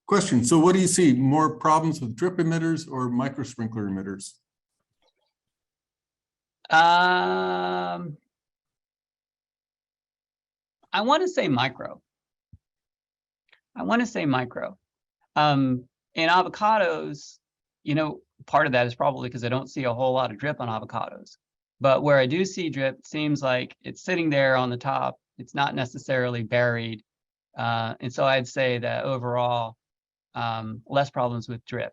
Question. So what do you see? More problems with drip emitters or micro sprinkler emitters? I want to say micro. In avocados, part of that is probably because I don't see a whole lot of drip on avocados. But where I do see drip, it seems like it's sitting there on the top. It's not necessarily buried. And so I'd say that overall, less problems with drip.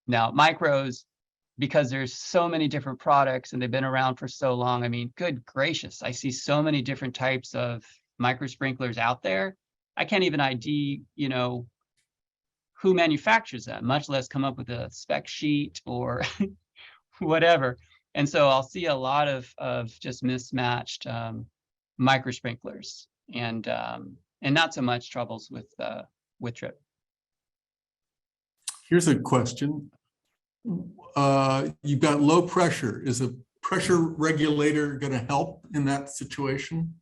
Now, micros, because there's so many different products and they've been around for so long, I mean, good gracious, I see so many different types of micro sprinklers out there. I can't even ID, who manufactures them, much less come up with a spec sheet or whatever. And so I'll see a lot of just mismatched micro sprinklers and not so much troubles with drip. Here's a question. You've got low pressure. Is a pressure regulator going to help in that situation?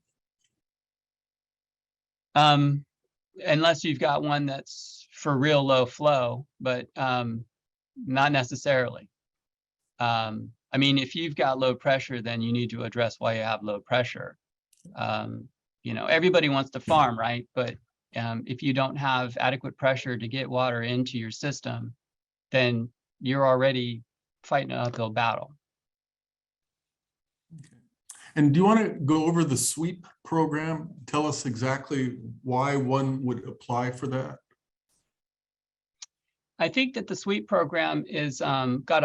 Unless you've got one that's for real low flow, but not necessarily. I mean, if you've got low pressure, then you need to address why you have low pressure. Everybody wants to farm, right? But if you don't have adequate pressure to get water into your system, then you're already fighting an uphill battle. Okay. And do you want to go over the SWEEP program? Tell us exactly why one would apply for that. I think that the SWEEP program is got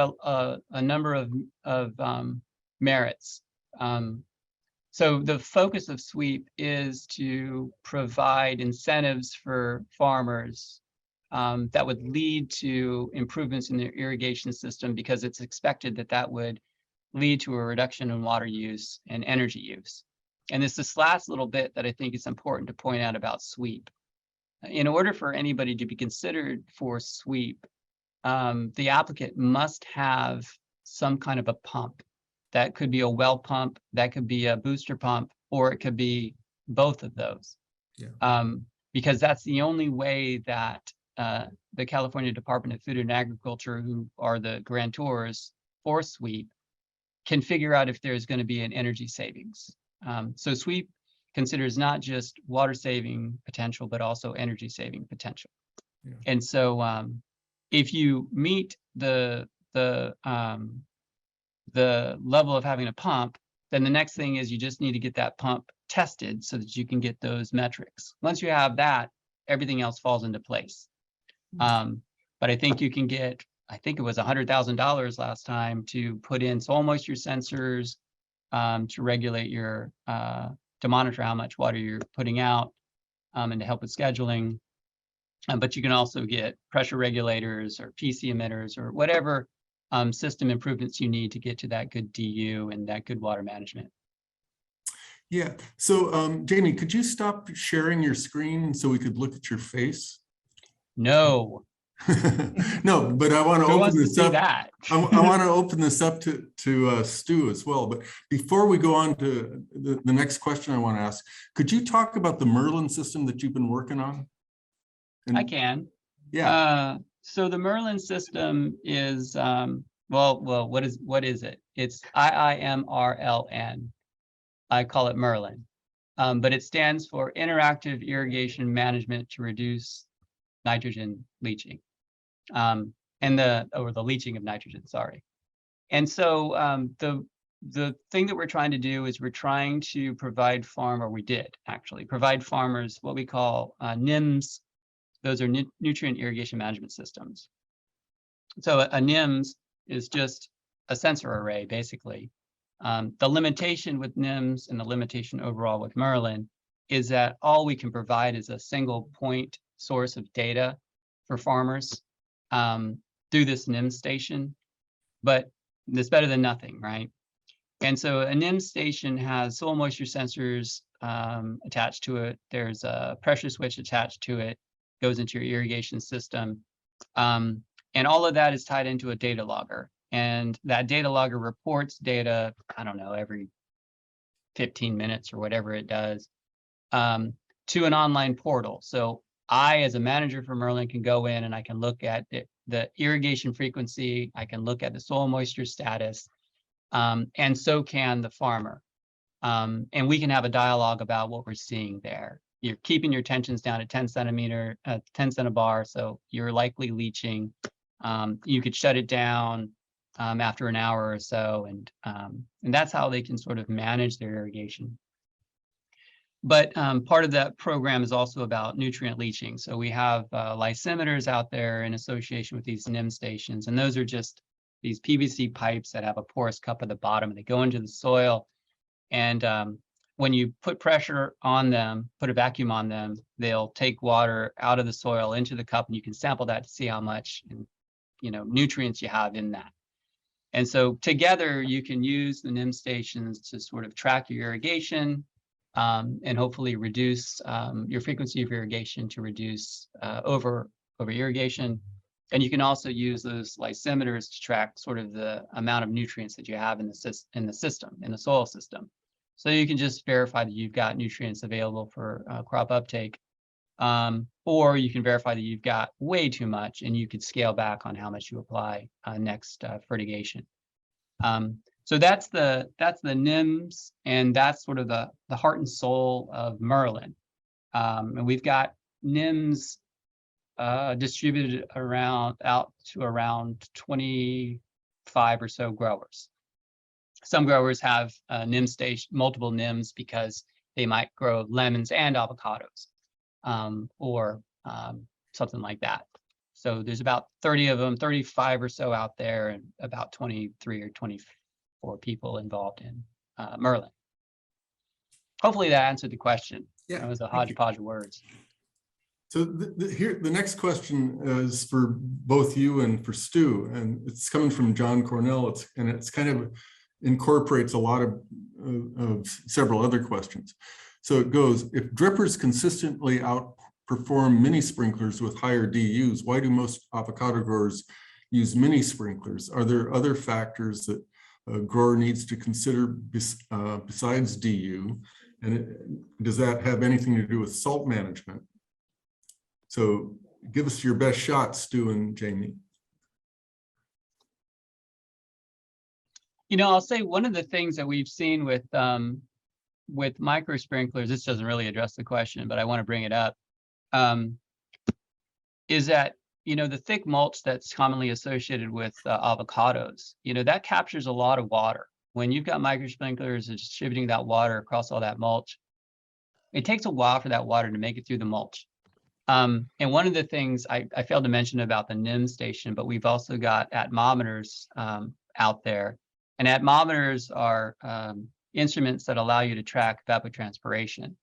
a number of merits. So the focus of SWEEP is to provide incentives for farmers that would lead to improvements in their irrigation system, because it's expected that that would lead to a reduction in water use and energy use. And it's this last little bit that I think is important to point out about SWEEP. In order for anybody to be considered for SWEEP, the applicant must have some kind of a pump. That could be a well pump, that could be a booster pump, or it could be both of those. Yeah. Because that's the only way that the California Department of Food and Agriculture, who are the grantors for SWEEP, can figure out if there's going to be an energy savings. So SWEEP considers not just water saving potential, but also energy saving potential. Yeah. And so if you meet the level of having a pump, then the next thing is you just need to get that pump tested so that you can get those metrics. Once you have that, everything else falls into place. But I think you can get, I think it was $100,000 last time to put in soil moisture sensors to regulate your, to monitor how much water you're putting out and to help with scheduling. But you can also get pressure regulators or PC emitters or whatever system improvements you need to get to that good DU and that good water management. Yeah. So Jamie, could you stop sharing your screen so we could look at your face? No. No, but I want to open this up. That? I want to open this up to Stu as well. But before we go on to the next question I want to ask, could you talk about the Merlin system that you've been working on? I can. Yeah. So the Merlin system is what is it? It's IIMRLN. I call it Merlin, but it stands for Interactive Irrigation Management to Reduce Nitrogen Leaching, or the leaching of nitrogen. Sorry. And so the thing that we're trying to do is we're trying to provide we did actually provide farmers what we call NIMS. Those are nutrient irrigation management systems. So a NIMS is just a sensor array, basically. The limitation with NIMS and the limitation overall with Merlin is that all we can provide is a single point source of data for farmers through this NIMS station, but it's better than nothing, right? And so a NIMS station has soil moisture sensors attached to it. There's a pressure switch attached to it, goes into your irrigation system. And all of that is tied into a data logger. And that data logger reports data, I don't know, every 15 minutes or whatever it does, to an online portal. So I, as a manager for Merlin, can go in and I can look at the irrigation frequency, I can look at the soil moisture status, and so can the farmer. And we can have a dialogue about what we're seeing there. You're keeping your tensions down at 10 centibar, so you're likely leaching. You could shut it down after an hour or so, and that's how they can sort of manage their irrigation. But part of that program is also about nutrient leaching. So we have lysimeters out there in association with these NIM stations, and those are just these PVC pipes that have a porous cup at the bottom, and they go into the soil. And when you put pressure on them, put a vacuum on them, they'll take water out of the soil into the cup, and you can sample that to see how much, nutrients you have in that. And so together you can use the NIM stations to sort of track your irrigation, and hopefully reduce your frequency of irrigation to reduce over irrigation. And you can also use those lysimeters to track sort of the amount of nutrients that you have in the soil system. So you can just verify that you've got nutrients available for crop uptake, or you can verify that you've got way too much and you could scale back on how much you apply next fertigation. So that's the NIMS, and that's sort of the heart and soul of Merlin. And we've got NIMS distributed out to around 25 or so growers. Some growers have NIM station, multiple NIMS, because they might grow lemons and avocados, or something like that. So there's about 30 of them, 35 or so out there, and about 23 or 24 people involved in Merlin. Hopefully that answered the question. Yeah, that was a hodgepodge of words. So here, the next question is for both you and for Stu, and it's coming from John Cornell. It's kind of incorporates a lot of several other questions. So it goes, if drippers consistently outperform mini sprinklers with higher DUs, why do most avocado growers use mini sprinklers? Are there other factors that a grower needs to consider besides DU? And does that have anything to do with salt management? So give us your best shot, Stu and Jamie. I'll say one of the things that we've seen with micro sprinklers, this doesn't really address the question, but I want to bring it up, is that, the thick mulch that's commonly associated with avocados, that captures a lot of water. When you've got micro sprinklers distributing that water across all that mulch, it takes a while for that water to make it through the mulch. And one of the things I failed to mention about the NIM station, but we've also got atmometers out there. And atmometers are instruments that allow you to track evapotranspiration.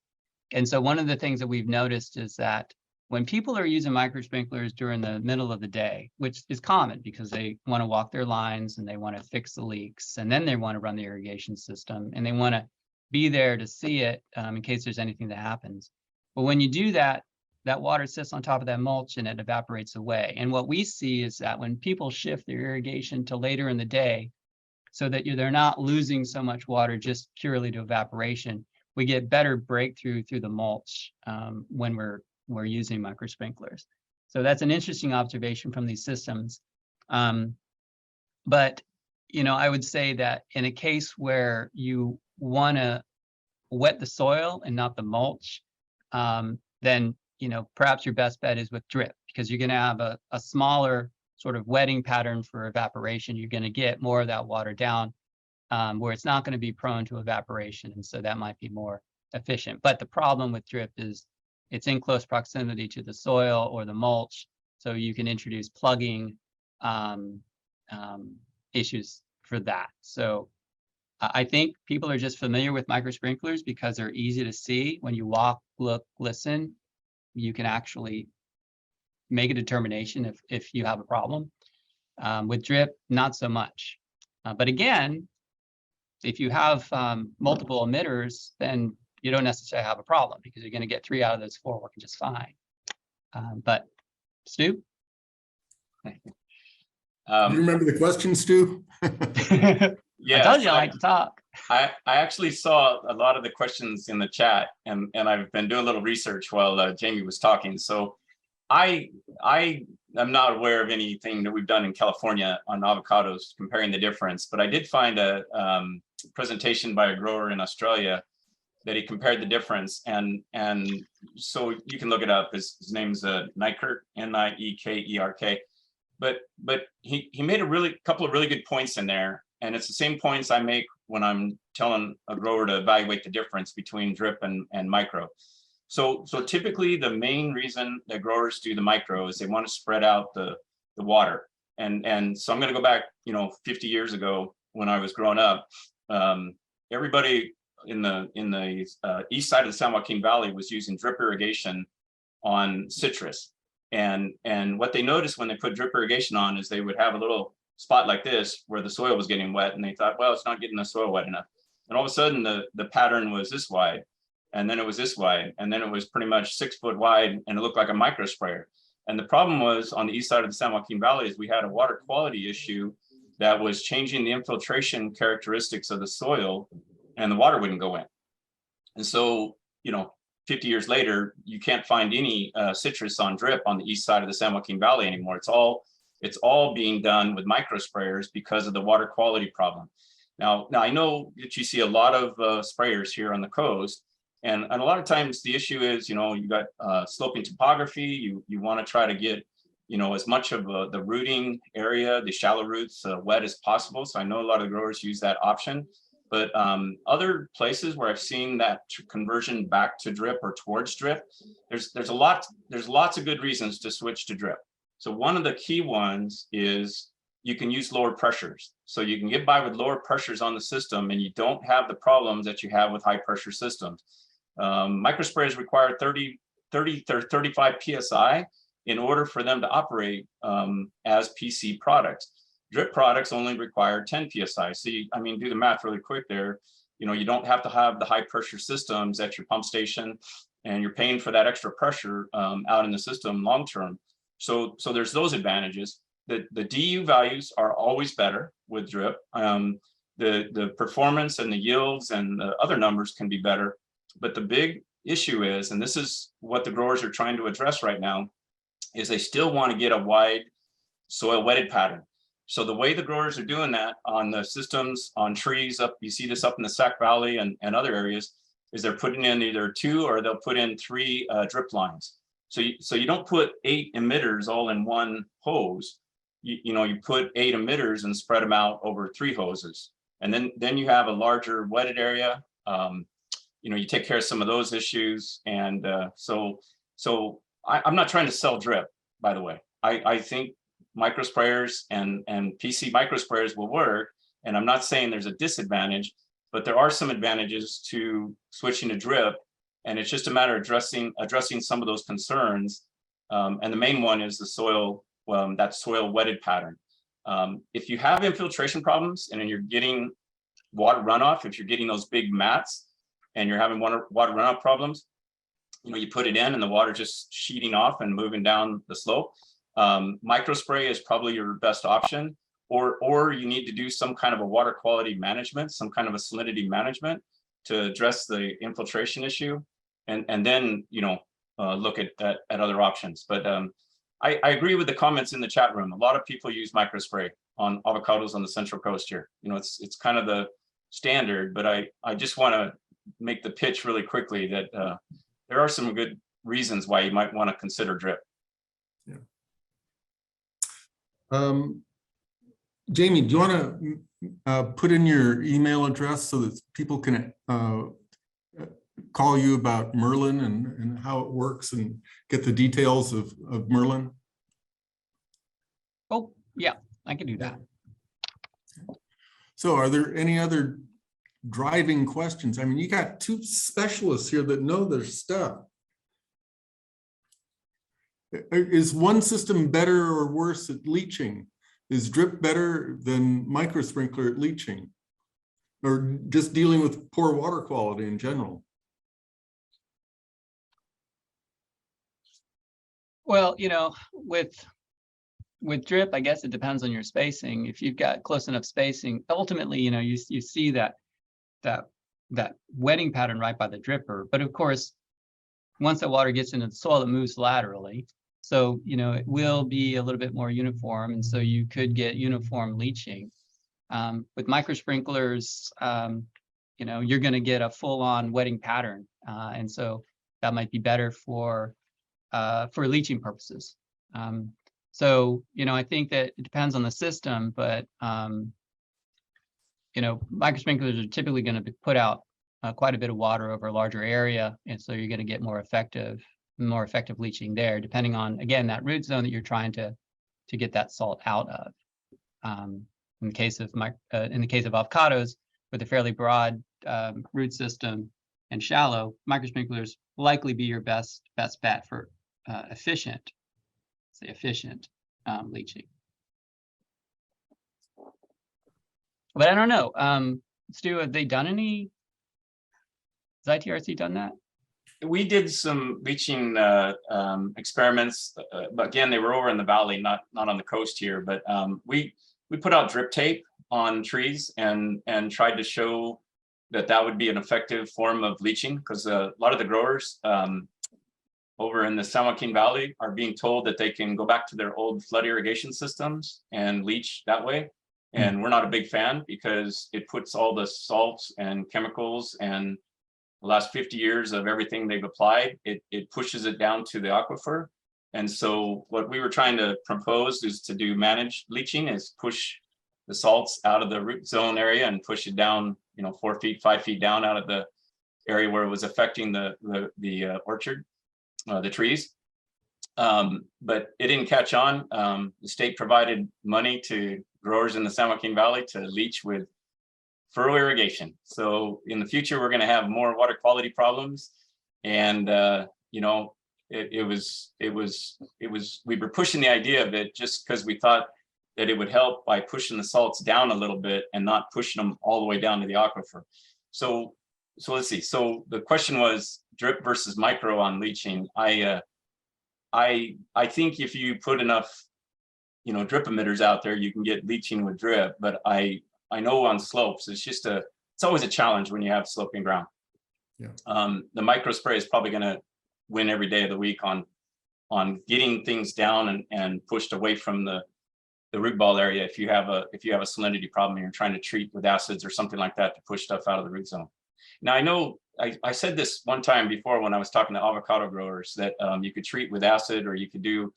And so one of the things that we've noticed is that when people are using micro sprinklers during the middle of the day, which is common because they want to walk their lines and they want to fix the leaks, and then they want to run the irrigation system, and they want to be there to see it in case there's anything that happens. But when you do that, that water sits on top of that mulch and it evaporates away. And what we see is that when people shift their irrigation to later in the day, so that they're not losing so much water just purely to evaporation, we get better breakthrough through the mulch when we're using micro sprinklers. So that's an interesting observation from these systems. But I would say that in a case where you want to wet the soil and not the mulch, then perhaps your best bet is with drip, because you're going to have a smaller sort of wetting pattern for evaporation. You're going to get more of that water down where it's not going to be prone to evaporation. And so that might be more efficient. But the problem with drip is it's in close proximity to the soil or the mulch. So you can introduce plugging issues for that. So I think people are just familiar with micro sprinklers because they're easy to see. When you walk, look, listen, you can actually make a determination if you have a problem. With drip, not so much. But again, if you have multiple emitters, then you don't necessarily have a problem because you're going to get 3 out of those 4 working just fine. But Stu? You remember the question, Stu? Yeah, I told you I like to talk. I actually saw a lot of the questions in the chat, and I've been doing a little research while Jamie was talking. So I am not aware of anything that we've done in California on avocados comparing the difference, but I did find a presentation by a grower in Australia that he compared the difference, and so you can look it up. His name's Niekerk, Niekerk, but he made a couple of really good points in there, and it's the same points I make when I'm telling a grower to evaluate the difference between drip and micro. So typically the main reason that growers do the micro is they want to spread out the water. And so I'm going to go back, 50 years ago when I was growing up. Everybody in the east side of the San Joaquin Valley was using drip irrigation on citrus. And what they noticed when they put drip irrigation on is they would have a little spot like this where the soil was getting wet, and they thought, well, it's not getting the soil wet enough. And all of a sudden the pattern was this wide, and then it was this wide, and then it was pretty much 6 foot wide, and it looked like a micro sprayer. And the problem was on the east side of the San Joaquin Valley is we had a water quality issue that was changing the infiltration characteristics of the soil, and the water wouldn't go in. And so, 50 years later, you can't find any citrus on drip on the east side of the San Joaquin Valley anymore. It's all being done with micro sprayers because of the water quality problem. Now I know that you see a lot of sprayers here on the coast, and a lot of times the issue is, you got sloping topography. You want to try to get, as much of the rooting area, the shallow roots, wet as possible. So I know a lot of the growers use that option. But other places where I've seen that conversion back to drip or towards drip, there's lots of good reasons to switch to drip. So one of the key ones is you can use lower pressures. So you can get by with lower pressures on the system, and you don't have the problems that you have with high pressure systems. Microsprayers require 30 or 35 PSI in order for them to operate as PC products. Drip products only require 10 PSI. So do the math really quick there. You don't have to have the high pressure systems at your pump station, and you're paying for that extra pressure out in the system long term. So there's those advantages. The DU values are always better with drip. The performance and the yields and the other numbers can be better. But the big issue is, and this is what the growers are trying to address right now, is they still want to get a wide soil wetted pattern. So the way the growers are doing that on the systems, on trees up, you see this up in the Sac Valley and other areas, is they're putting in either 2 or they'll put in 3 drip lines. So you don't put 8 emitters all in one hose. You put 8 emitters and spread them out over 3 hoses. And then you have a larger wetted area. You take care of some of those issues. And so I'm not trying to sell drip, by the way. I think micro sprayers and PC micro sprayers will work. And I'm not saying there's a disadvantage, but there are some advantages to switching to drip. And it's just a matter of addressing some of those concerns. And the main one is the soil, that soil wetted pattern. If you have infiltration problems and you're getting water runoff, if you're getting those big mats and you're having water runoff problems, you put it in and the water just sheeting off and moving down the slope. Microspray is probably your best option, or you need to do some kind of a water quality management, some kind of a salinity management to address the infiltration issue, and then look at other options. But I agree with the comments in the chat room. A lot of people use microspray on avocados on the Central Coast here. It's kind of the standard, but I just want to make the pitch really quickly that there are some good reasons why you might want to consider drip. Yeah. Jamie, do you want to put in your email address so that people can call you about Merlin and how it works and get the details of Merlin? Oh, yeah, I can do that. So are there any other driving questions? You got 2 specialists here that know their stuff. Is one system better or worse at leaching? Is drip better than micro sprinkler at leaching? Or just dealing with poor water quality in general? Well, with drip, I guess it depends on your spacing. If you've got close enough spacing, ultimately, you see that that wetting pattern right by the dripper. But of course, once that water gets into the soil, it moves laterally. So, you know, it will be a little bit more uniform. And so you could get uniform leaching. With micro sprinklers, you know, you're going to get a full-on wetting pattern. And so that might be better for leaching purposes. So, you know, I think that it depends on the system, but, you know, micro sprinklers are typically going to put out quite a bit of water over a larger area. And so you're going to get more effective leaching there, depending on, again, that root zone that you're trying to get that salt out of. In the case of avocados, with a fairly broad root system and shallow, micro sprinklers likely be your best bet for efficient leaching. But I don't know, Stu, have they done any? Has ITRC done that? We did some leaching experiments, but again, they were over in the valley, not on the coast here. But we put out drip tape on trees and tried to show that would be an effective form of leaching, because a lot of the growers over in the San Joaquin Valley are being told that they can go back to their old flood irrigation systems and leach that way. And we're not a big fan, because it puts all the salts and chemicals and the last 50 years of everything they've applied, it pushes it down to the aquifer. And so what we were trying to propose is to do managed leaching, is push the salts out of the root zone area and push it down, you know, 4 feet, 5 feet down out of the area where it was affecting the orchard, the trees. But it didn't catch on. The state provided money to growers in the San Joaquin Valley to leach with furrow irrigation. So in the future, we're going to have more water quality problems. And, you know, we were pushing the idea of it just because we thought that it would help by pushing the salts down a little bit and not pushing them all the way down to the aquifer. So let's see. So the question was drip versus micro on leaching. I think if you put enough, you know, drip emitters out there, you can get leaching with drip. But I know on slopes, it's always a challenge when you have sloping ground. Yeah. The micro spray is probably going to win every day of the week on getting things down and pushed away from the root ball area. If you have a salinity problem and you're trying to treat with acids or something like that to push stuff out of the root zone. Now I know I said this one time before when I was talking to avocado growers that you could treat with acid, or you could do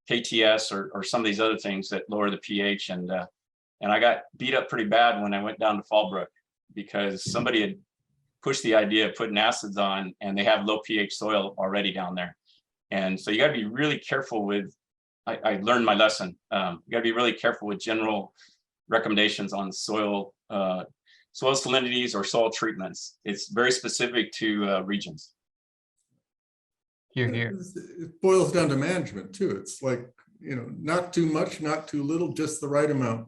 KTS or some of these other things that lower the pH. And I got beat up pretty bad when I went down to Fallbrook, because somebody had pushed the idea of putting acids on, and they have low pH soil already down there. And so you got to be really careful with, I learned my lesson. You got to be really careful with general recommendations on soil salinities or soil treatments. It's very specific to regions. Here. It boils down to management too. It's like, you know, not too much, not too little, just the right amount.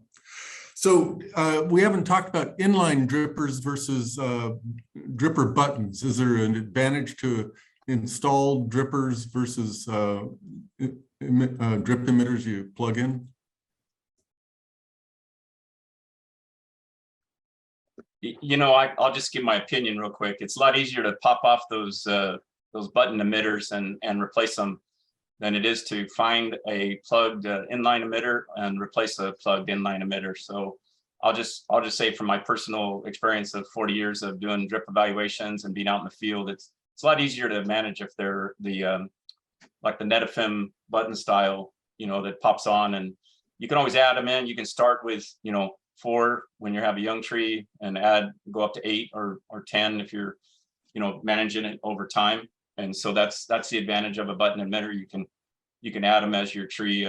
So we haven't talked about inline drippers versus dripper buttons. Is there an advantage to install drippers versus drip emitters you plug in? You know, I'll just give my opinion real quick. It's a lot easier to pop off those button emitters and replace them than it is to find a plugged inline emitter and replace a plugged inline emitter. So I'll just say from my personal experience of 40 years of doing drip evaluations and being out in the field, it's a lot easier to manage if they're like the Netafim button style, you know, that pops on, and you can always add them in. You can start with, you know, 4 when you have a young tree and go up to 8 or 10 if you're, you know, managing it over time. And so that's the advantage of a button emitter. You can add them as your tree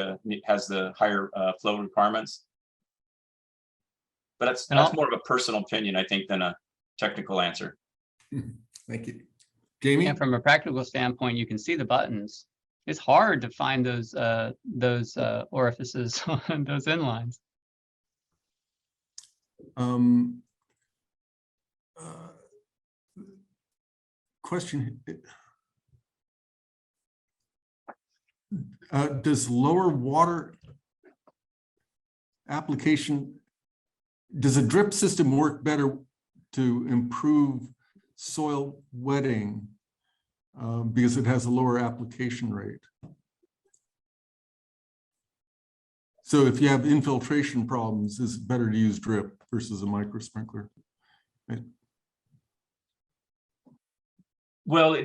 has the higher flow requirements. But that's more of a personal opinion, I think, than a technical answer. Thank you. Jamie? And from a practical standpoint, you can see the buttons. It's hard to find those orifices on those inlines. Question. Does lower water application, does a drip system work better to improve soil wetting because it has a lower application rate. So if you have infiltration problems, it's better to use drip versus a micro sprinkler. Right? Well,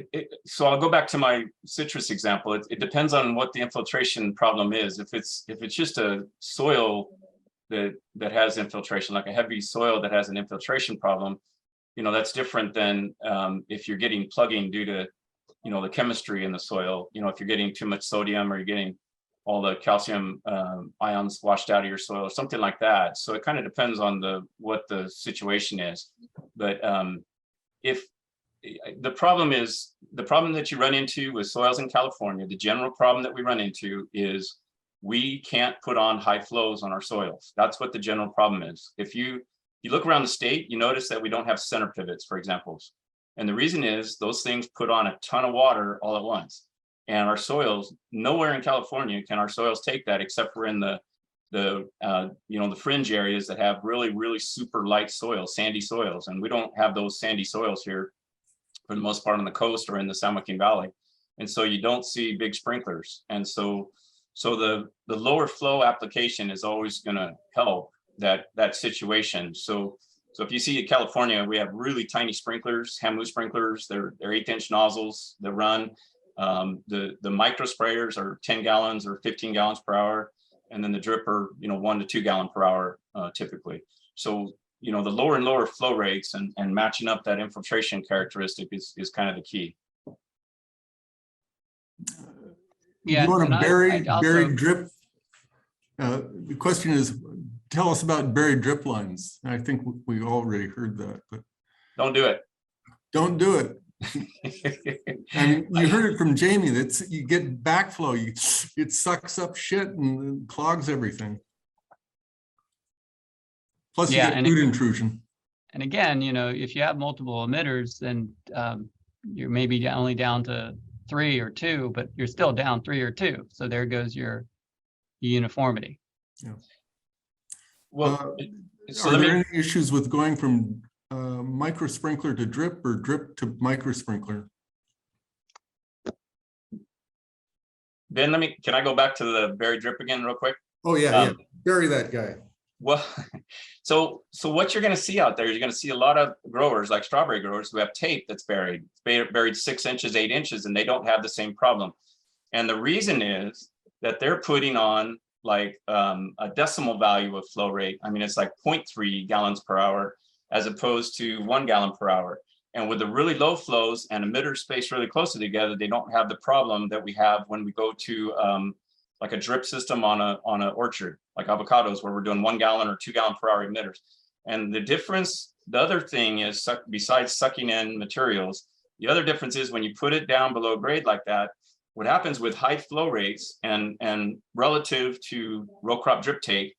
so I'll go back to my citrus example. It depends on what the infiltration problem is. If it's just a soil that has infiltration, like a heavy soil that has an infiltration problem, you know, that's different than if you're getting plugging due to, you know, the chemistry in the soil. You know, if you're getting too much sodium or you're getting all the calcium ions washed out of your soil or something like that. So it kind of depends on what the situation is. But if the problem that you run into with soils in California, the general problem that we run into is we can't put on high flows on our soils. That's what the general problem is. If you look around the state, you notice that we don't have center pivots, for example. And the reason is those things put on a ton of water all at once. And our soils, nowhere in California can our soils take that, except for in the fringe areas that have really, really super light soils, sandy soils. And we don't have those sandy soils here for the most part on the coast or in the San Joaquin Valley. And so you don't see big sprinklers. And so the lower flow application is always going to help that situation. So if you see in California, we have really tiny sprinklers, Hamu sprinklers. They're 1/8-inch nozzles that run. The micro sprayers are 10 gallons or 15 gallons per hour, and then the dripper, 1 to 2 gallon per hour typically. So the lower and lower flow rates and matching up that infiltration characteristic is kind of the key. Yeah, you want and a I'd also- buried drip? The question is, tell us about buried drip lines. I think we already heard that, but Don't do it. don't do it. And you heard it from Jamie. That's you get backflow. It sucks up shit and clogs everything. Plus, Yeah, you get and food intrusion. And again, if you have multiple emitters, then you're maybe only down to 3 or 2, but you're still down 3 or 2. So there goes your uniformity. Yeah. Well, so are there any issues with going from micro sprinkler to drip or drip to micro sprinkler? Ben, can I go back to the buried drip again real quick? Oh yeah, bury that guy. Well, so what you're going to see out there, you're going to see a lot of growers like strawberry growers who have tape that's buried 6 inches, 8 inches, and they don't have the same problem. And the reason is that they're putting on like a decimal value of flow rate. I mean, it's like 0.3 gallons per hour as opposed to 1 gallon per hour. And with the really low flows and emitters spaced really closely together, they don't have the problem that we have when we go to like a drip system on an orchard, like avocados, where we're doing 1 gallon or 2 gallon per hour emitters. And the difference, the other thing is, besides sucking in materials, the other difference is when you put it down below grade like that, what happens with high flow rates and relative to row crop drip take,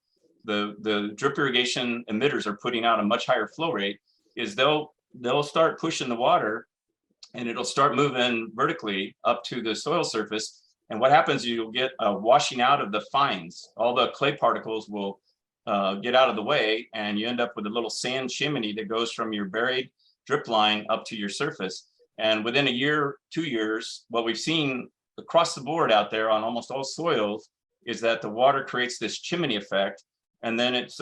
the drip irrigation emitters are putting out a much higher flow rate, is they'll start pushing the water and it'll start moving vertically up to the soil surface. And what happens, you'll get a washing out of the fines. All the clay particles will get out of the way, and you end up with a little sand chimney that goes from your buried drip line up to your surface. And within a year, 2 years, what we've seen across the board out there on almost all soils is that the water creates this chimney effect, and then it's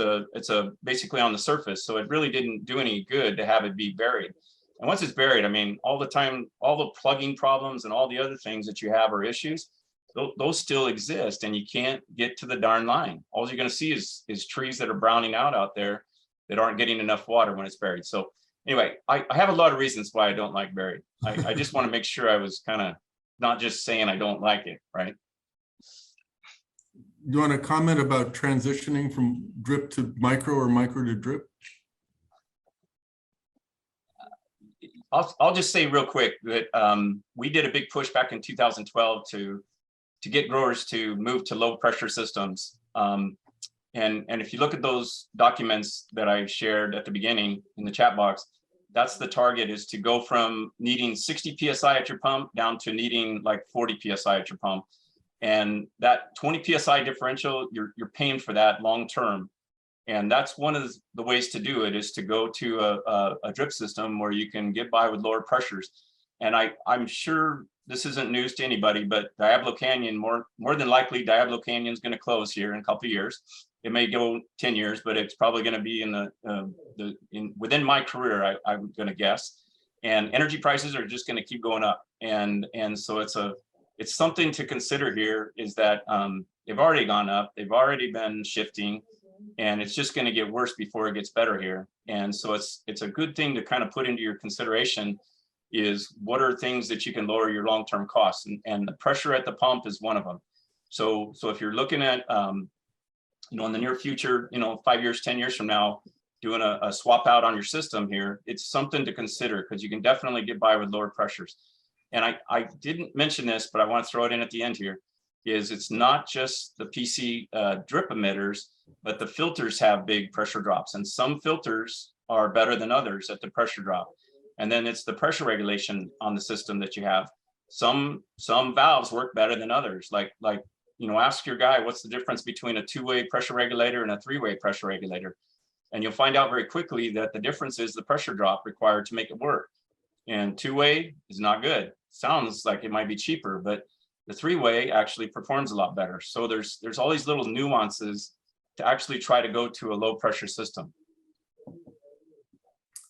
basically on the surface. So it really didn't do any good to have it be buried. And once it's buried, I mean, all the time, all the plugging problems and all the other things that you have are issues. Those still exist, and you can't get to the darn line. All you're going to see is trees that are browning out there that aren't getting enough water when it's buried. So anyway, I have a lot of reasons why I don't like buried. I just want to make sure I was kind of not just saying I don't like it, right? You want to comment about transitioning from drip to micro or micro to drip? I'll just say real quick that we did a big push back in 2012 to get growers to move to low pressure systems. And if you look at those documents that I shared at the beginning in the chat box, that's the target, is to go from needing 60 PSI at your pump down to needing like 40 PSI at your pump. And that 20 PSI differential, you're paying for that long term. And that's one of the ways to do it, is to go to a drip system where you can get by with lower pressures. And I'm sure this isn't news to anybody, but Diablo Canyon, more than likely, Diablo Canyon is going to close here in a couple of years. It may go 10 years, but it's probably going to be within my career, I'm going to guess. And energy prices are just going to keep going up. And so it's something to consider here, is that they've already gone up, they've already been shifting, and it's just going to get worse before it gets better here. And so it's a good thing to kind of put into your consideration, is what are things that you can lower your long-term costs, and the pressure at the pump is one of them. So if you're looking at in the near future, 5 years, 10 years from now, doing a swap out on your system here, it's something to consider, because you can definitely get by with lower pressures. And I didn't mention this, but I want to throw it in at the end here, is it's not just the PC drip emitters, but the filters have big pressure drops, and some filters are better than others at the pressure drop. And then it's the pressure regulation on the system that you have. Some valves work better than others. Like ask your guy, what's the difference between a 2-way pressure regulator and a 3-way pressure regulator? And you'll find out very quickly that the difference is the pressure drop required to make it work. And 2-way is not good. Sounds like it might be cheaper, but the 3-way actually performs a lot better. So there's all these little nuances to actually try to go to a low pressure system.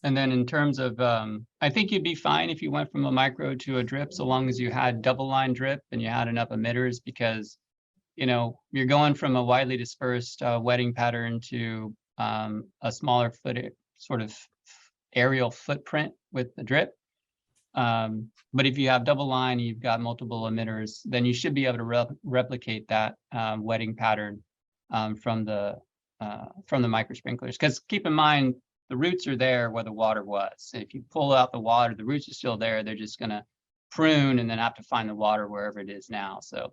And then in terms of, I think you'd be fine if you went from a micro to a drip, so long as you had double line drip and you had enough emitters, because, you're going from a widely dispersed wetting pattern to a smaller sort of aerial footprint with the drip. But if you have double line, you've got multiple emitters, then you should be able to replicate that wetting pattern from the micro sprinklers. Because keep in mind, the roots are there where the water was. If you pull out the water, the roots are still there. They're just going to prune and then have to find the water wherever it is now. So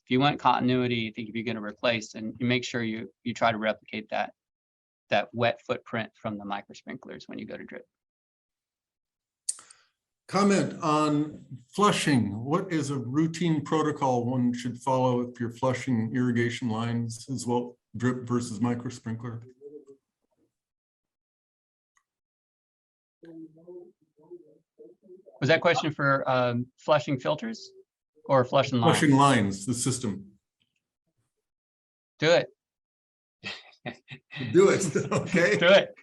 if you want continuity, I think if you're going to replace, and you make sure you try to replicate that wet footprint from the micro sprinklers when you go to drip. Comment on flushing. What is a routine protocol one should follow if you're flushing irrigation lines as well, drip versus micro sprinkler? Was that question for flushing filters or flushing lines? Flushing lines, the system. Do it. Do it. Okay. Do it.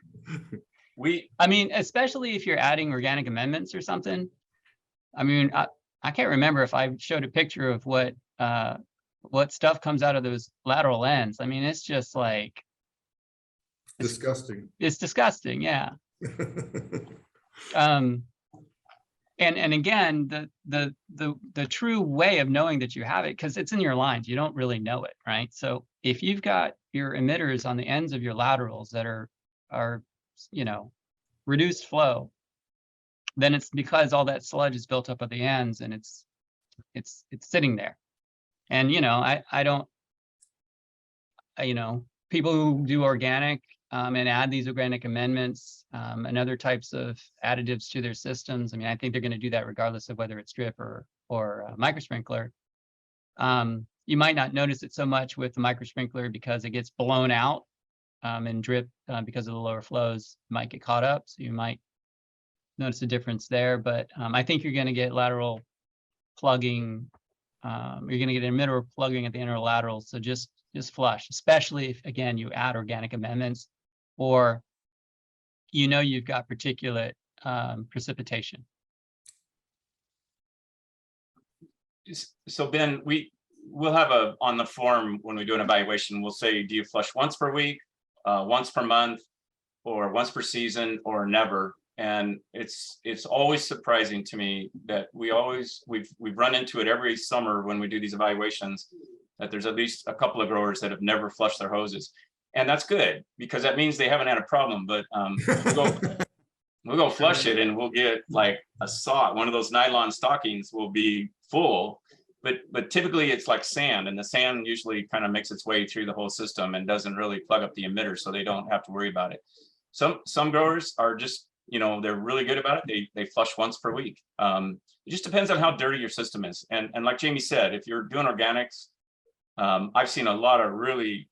I mean, especially if you're adding organic amendments or something. I mean, I can't remember if I showed a picture of what stuff comes out of those lateral ends. I mean, it's just like disgusting. It's disgusting, yeah. And again, the true way of knowing that you have it, because it's in your lines, you don't really know it, right? So if you've got your emitters on the ends of your laterals that are reduced flow, then it's because all that sludge is built up at the ends and it's sitting there. And I don't, people who do organic and add these organic amendments and other types of additives to their systems, I mean, I think they're going to do that regardless of whether it's drip or micro sprinkler. You might not notice it so much with the micro sprinkler because it gets blown out, and drip because of the lower flows might get caught up. So you might notice a difference there, but I think you're going to get lateral plugging. You're going to get emitter plugging at the inner laterals. So just flush, especially if, again, you add organic amendments or you've got particulate precipitation. So Ben, we'll have on the form when we do an evaluation, we'll say, do you flush once per week, once per month, or once per season, or never? And it's always surprising to me that we've run into it every summer when we do these evaluations, that there's at least a couple of growers that have never flushed their hoses. And that's good, because that means they haven't had a problem. But we'll go flush it and we'll get like a sock, one of those nylon stockings will be full. But typically it's like sand, and the sand usually kind of makes its way through the whole system and doesn't really plug up the emitter, so they don't have to worry about it. Some growers are just, they're really good about it. They flush once per week. It just depends on how dirty your system is. And like Jamie said, if you're doing organics, I've seen a lot of really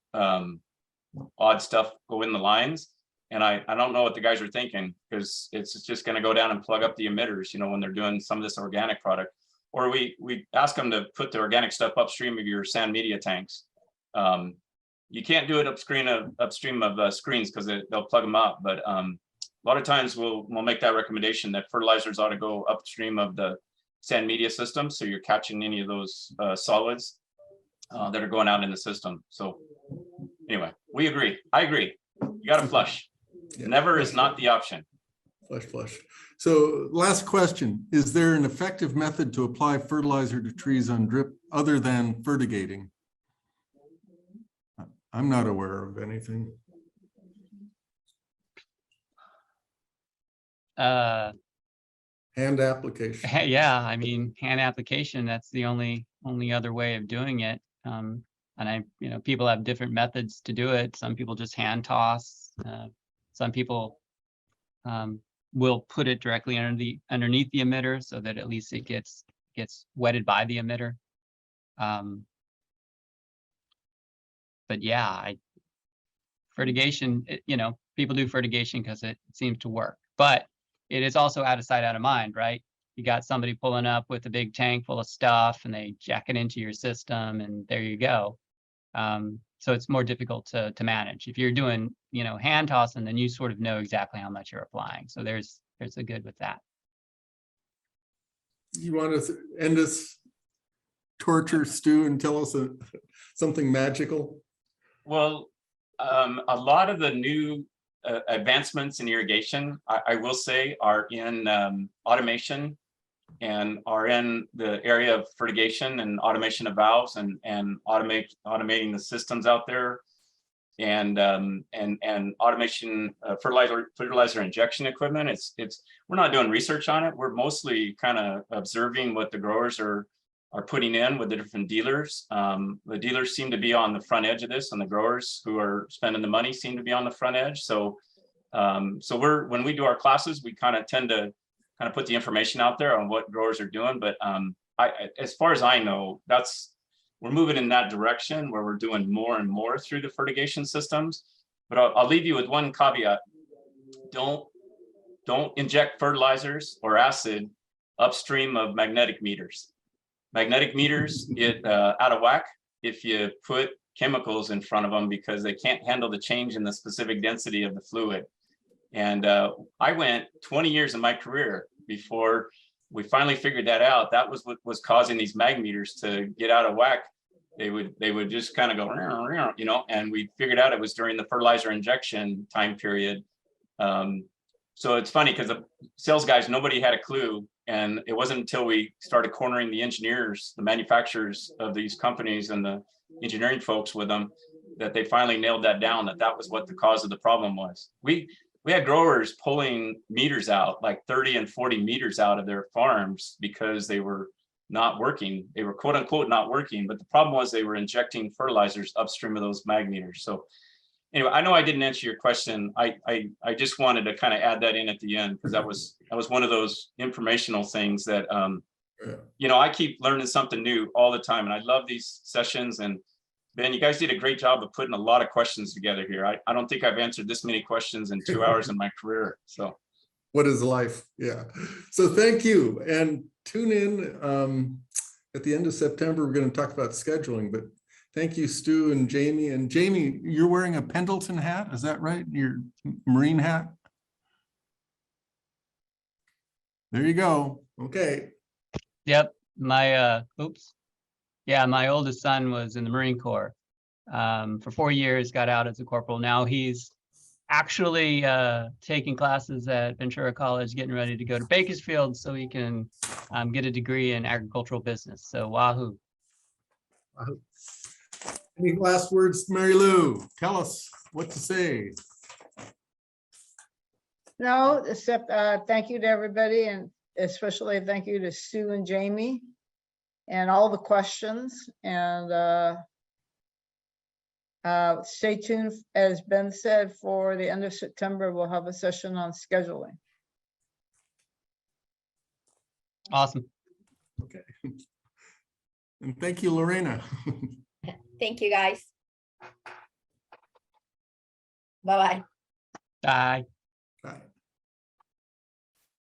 odd stuff go in the lines. And I don't know what the guys are thinking, because it's just gonna go down and plug up the emitters, you know, when they're doing some of this organic product. Or we ask them to put the organic stuff upstream of your sand media tanks. You can't do it upstream of screens because they'll plug them up. But a lot of times we'll make that recommendation that fertilizers ought to go upstream of the sand media system, so you're catching any of those solids that are going out in the system. So anyway, we agree. I agree. You got to flush. Yeah. Never is not the option. Flush. So last question, is there an effective method to apply fertilizer to trees on drip other than fertigating? I'm not aware of anything. Hand application. Yeah, I mean, hand application, that's the only other way of doing it. And people have different methods to do it. Some people just hand toss. Some people will put it directly underneath the emitter so that at least it gets wetted by the emitter. But yeah, fertigation, people do fertigation because it seems to work, but it is also out of sight, out of mind, right? You got somebody pulling up with a big tank full of stuff and they jack it into your system and there you go. So it's more difficult to manage. If you're doing, hand tossing, then you sort of know exactly how much you're applying. So there's a good with that. You want to end us torture Stu and tell us something magical? Well, a lot of the new advancements in irrigation, I will say, are in automation and are in the area of fertigation and automation of valves and automating the systems out there, and automation fertilizer injection equipment. We're not doing research on it. We're mostly kind of observing what the growers are putting in with the different dealers. The dealers seem to be on the front edge of this, and the growers who are spending the money seem to be on the front edge. So when we do our classes, we kind of tend to put the information out there on what growers are doing. But as far as I know, we're moving in that direction where we're doing more and more through the fertigation systems. But I'll leave you with one caveat: don't inject fertilizers or acid upstream of magnetic meters. Magnetic meters get out of whack if you put chemicals in front of them, because they can't handle the change in the specific density of the fluid. And I went 20 years of my career before we finally figured that out. That was what was causing these mag meters to get out of whack. They would just kind of go, and we figured out it was during the fertilizer injection time period. So it's funny because the sales guys, nobody had a clue. And it wasn't until we started cornering the engineers, the manufacturers of these companies and the engineering folks with them, that they finally nailed that down, that was what the cause of the problem was. We had growers pulling meters out, like 30 and 40 meters out of their farms, because they were not working. They were quote unquote not working, but the problem was they were injecting fertilizers upstream of those mag meters. So anyway, I know I didn't answer your question. I just wanted to kind of add that in at the end, because that was one of those informational things that I keep learning something new all the time, and I love these sessions. And Ben, you guys did a great job of putting a lot of questions together here. I don't think I've answered this many questions in 2 hours in my career. So what is life? Yeah. So thank you, and tune in at the end of September. We're going to talk about scheduling, but thank you, Stu and Jamie. And Jamie, you're wearing a Pendleton hat, is that right? Your Marine hat? There you go. Okay. Yep. My my oldest son was in the Marine Corps for 4 years, got out as a corporal. Now he's actually taking classes at Ventura College, getting ready to go to Bakersfield so he can get a degree in agricultural business. So wahoo. Any last words, Mary Lou? Tell us what to say. No, except thank you to everybody, and especially thank you to Stu and Jamie and all the questions. And stay tuned, as Ben said, for the end of September. We'll have a session on scheduling. Awesome. Okay. And thank you, Lorena. Thank you, guys. Bye-bye. Bye.